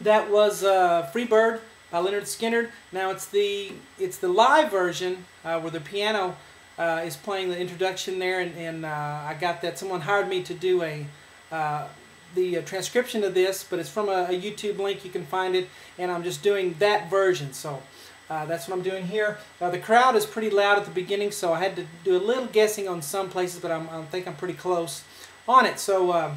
That was Free Bird by Leonard Skinner. Now it's the live version where the piano is playing the introduction there, and I got that. Someone hired me to do the transcription of this, but it's from a YouTube link. You can find it, and I'm just doing that version. So that's what I'm doing here. The crowd is pretty loud at the beginning, so I had to do a little guessing on some places, but I think I'm pretty close on it. So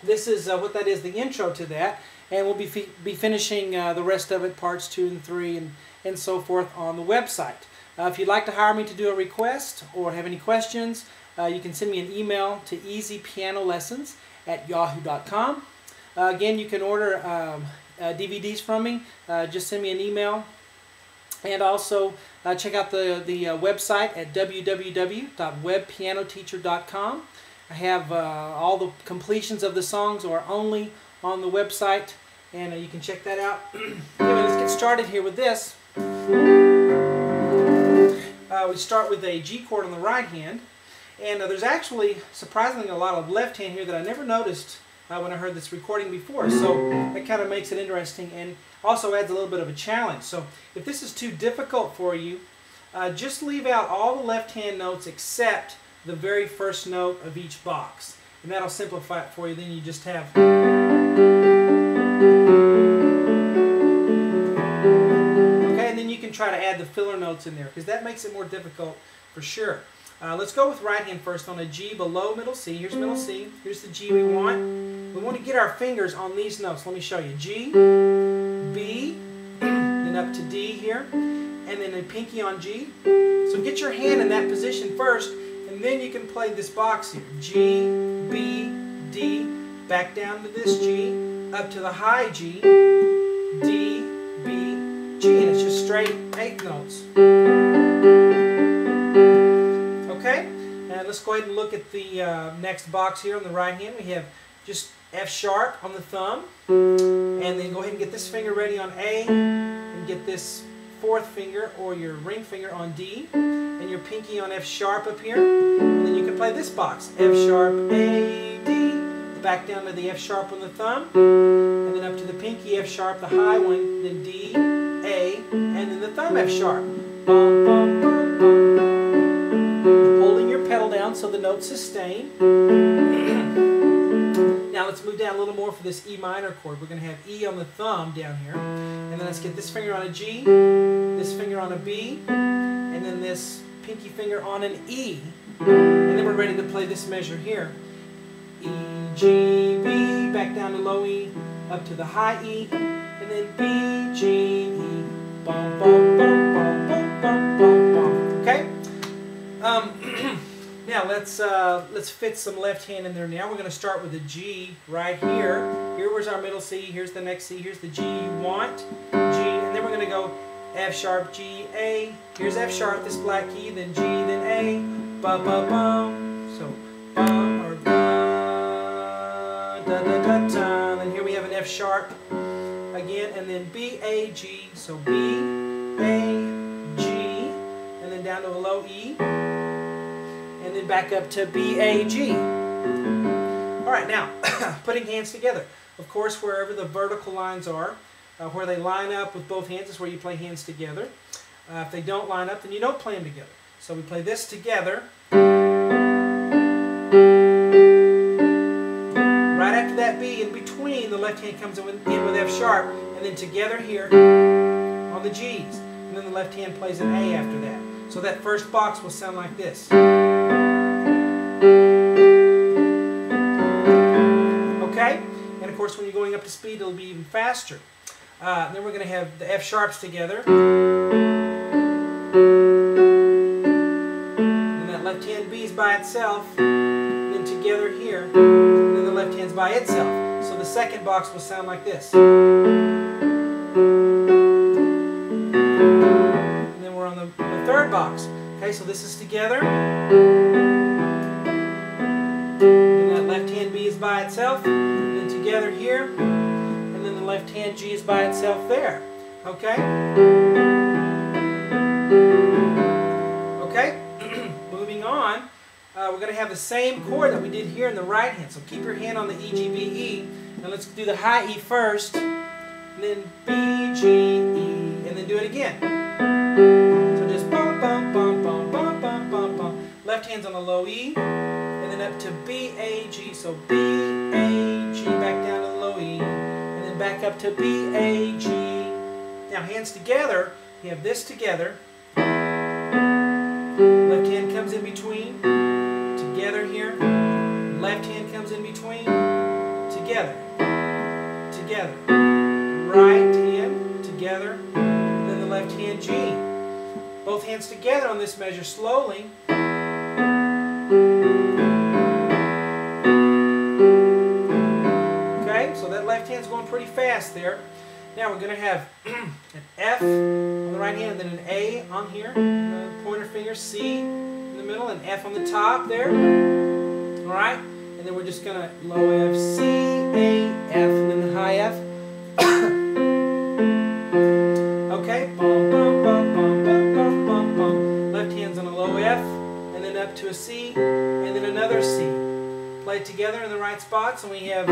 this is what that is, the intro to that, and we'll be finishing the rest of it, parts 2 and 3 and so forth, on the website. If you'd like to hire me to do a request or have any questions, you can send me an email to easypianolessons@yahoo.com. Again, you can order DVDs from me. Just send me an email. And also check out the website at www.webpianoteacher.com. I have all the completions of the songs are only on the website, and you can check that out. Anyway, let's get started here with this. We start with a G chord on the right hand, and there's actually surprisingly a lot of left hand here that I never noticed when I heard this recording before, so that kind of makes it interesting and also adds a little bit of a challenge. So if this is too difficult for you, just leave out all the left hand notes except the very first note of each box, and that'll simplify it for you. Then you just have try to add the filler notes in there, because that makes it more difficult for sure. Let's go with right hand first on a G below middle C. Here's middle C. Here's the G we want. We want to get our fingers on these notes. Let me show you. G, B, then up to D here, and then a pinky on G. So get your hand in that position first, and then you can play this box here. G, B, D, back down to this G, up to the high G, D, B, G, and it's just straight 8th notes. Okay, and let's go ahead and look at the next box here on the right hand. We have just F sharp on the thumb, and then go ahead and get this finger ready on A, and get this 4th finger or your ring finger on D, and your pinky on F sharp up here, and then you can play this box, F sharp, A, D, back down to the F sharp on the thumb, and then up to the pinky F sharp, the high one, then D, A, and then the thumb F sharp. Bum, bum, bum, bum. Holding your pedal down so the notes sustain. Now let's move down a little more for this E minor chord. We're going to have E on the thumb down here, and then let's get this finger on a G, this finger on a B, and then this pinky finger on an E, and then we're ready to play this measure here. E, G, B, back down to low E, up to the high E, and then B, G, E, bum, bum, bum, bum, bum, bum, bum, bum. Okay? Now let's fit some left hand in there. Now we're going to start with a G right here. Here was our middle C. Here's the next C. Here's the G you want. G, and then we're going to go F sharp, G, A. Here's F sharp, this black key, then G, then A. Ba ba bum. So bum or da da da da da. Then here we have an F sharp again, and then B, A, G. So B, A, G, and then down to a low E, and then back up to B, A, G. All right, now putting hands together. Of course, wherever the vertical lines are, where they line up with both hands is where you play hands together. If they don't line up, then you don't play them together. So we play this together. Right after that B, in between, the left hand comes in with F sharp, and then together here on the G's. And then the left hand plays an A after that. So that first box will sound like this. Okay? And of course, when you're going up to speed, it'll be even faster. Then we're going to have the F sharps together. And that left hand B is by itself. And then together here. And then the left hand's by itself. So the second box will sound like this. And then we're on the third box. Okay, so this is together. And that left hand B is by itself. And then together here. And then the left hand G is by itself there. Okay? Okay? Moving on. We're going to have the same chord that we did here in the right hand. So keep your hand on the E, G, B, E. And let's do the high E first. and then B, G, E, and then do it again. So just bum, bum, bum, bum, bum, bum, bum, bum. Left hand's on the low E, and then up to B, A, G. So B, A, G, back down to the low E, and then back up to B, A, G. Now hands together, you have this together. Left hand comes in between, together here. Left hand comes in between, together, together. Right hand, together, and then the left hand G. Both hands together on this measure slowly. Okay, so that left hand's going pretty fast there. Now we're going to have an F on the right hand, then an A on here, the pointer finger, C in the middle, and F on the top there. Alright, and then we're just going to low F, C, A, F, and then the high F. Okay, bum, bum, bum, bum, bum, bum, bum, bum. Left hand's on a low F, and then up to a C, and then another C. Play it together in the right spots, and we have...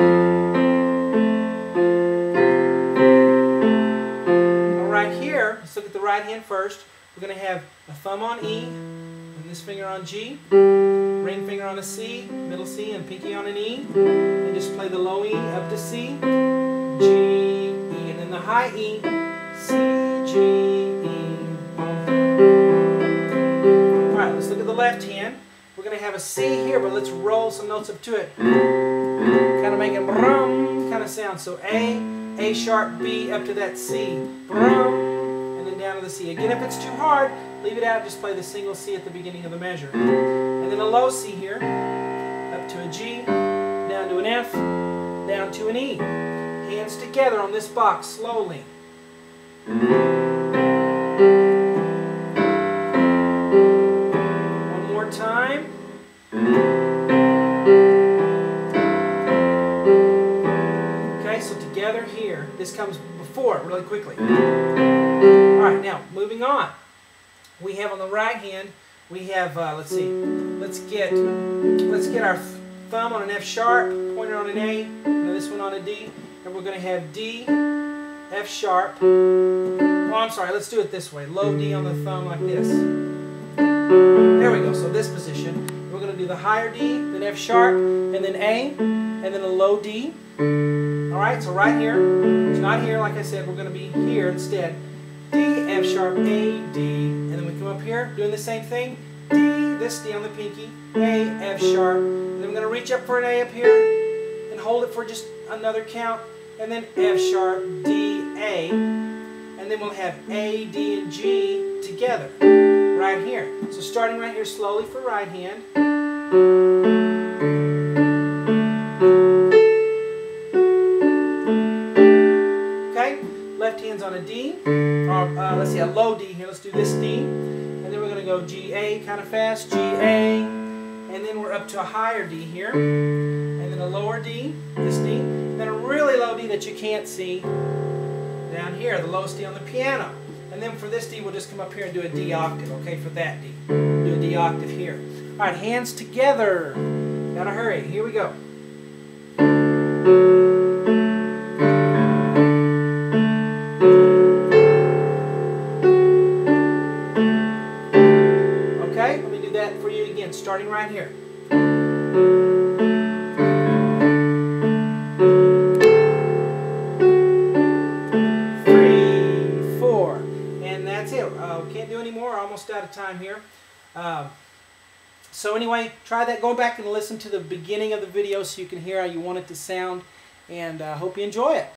Right here, let's look at the right hand first. We're going to have a thumb on E, and this finger on G, ring finger on a C, middle C, and pinky on an E, and just play the low E up to C, G, E, and then the high E, C, G, E. Alright, let's look at the left hand. We're going to have a C here, but let's roll some notes up to it. Kind of make a brum kind of sound. So A sharp, B up to that C, brum, and then down to the C. Again, if it's too hard, leave it out, just play the single C at the beginning of the measure. And then a low C here, up to a G, down to an F, down to an E. Hands together on this box, slowly. One more time. So together here, this comes before really quickly. Alright, now moving on. We have on the right hand, we have, let's see, let's get our thumb on an F sharp, pointer on an A, and this one on a D, and we're going to have D, F sharp. Oh, I'm sorry, let's do it this way. Low D on the thumb like this. There we go, so this position. We're going to do the higher D, then F sharp, and then A, and then a low D. Alright, so right here, it's not here like I said, we're going to be here instead. D, F sharp, A, D, and then we come up here, doing the same thing. D, this D on the pinky, A, F sharp, and then we're going to reach up for an A up here, and hold it for just another count, and then F sharp, D, A, and then we'll have A, D, and G together, right here. So starting right here slowly for right hand. Left hand's on a D, or let's see, a low D here. Let's do this D, and then we're going to go G, A kind of fast, G, A, and then we're up to a higher D here, and then a lower D, this D, and then a really low D that you can't see down here, the lowest D on the piano. And then for this D, we'll just come up here and do a D octave, okay, for that D. Do a D octave here. All right, hands together. Gotta hurry. Here we go. For you again, starting right here. 3, 4, and that's it. Can't do any more. Almost out of time here. So anyway, try that. Go back and listen to the beginning of the video so you can hear how you want it to sound, and hope you enjoy it.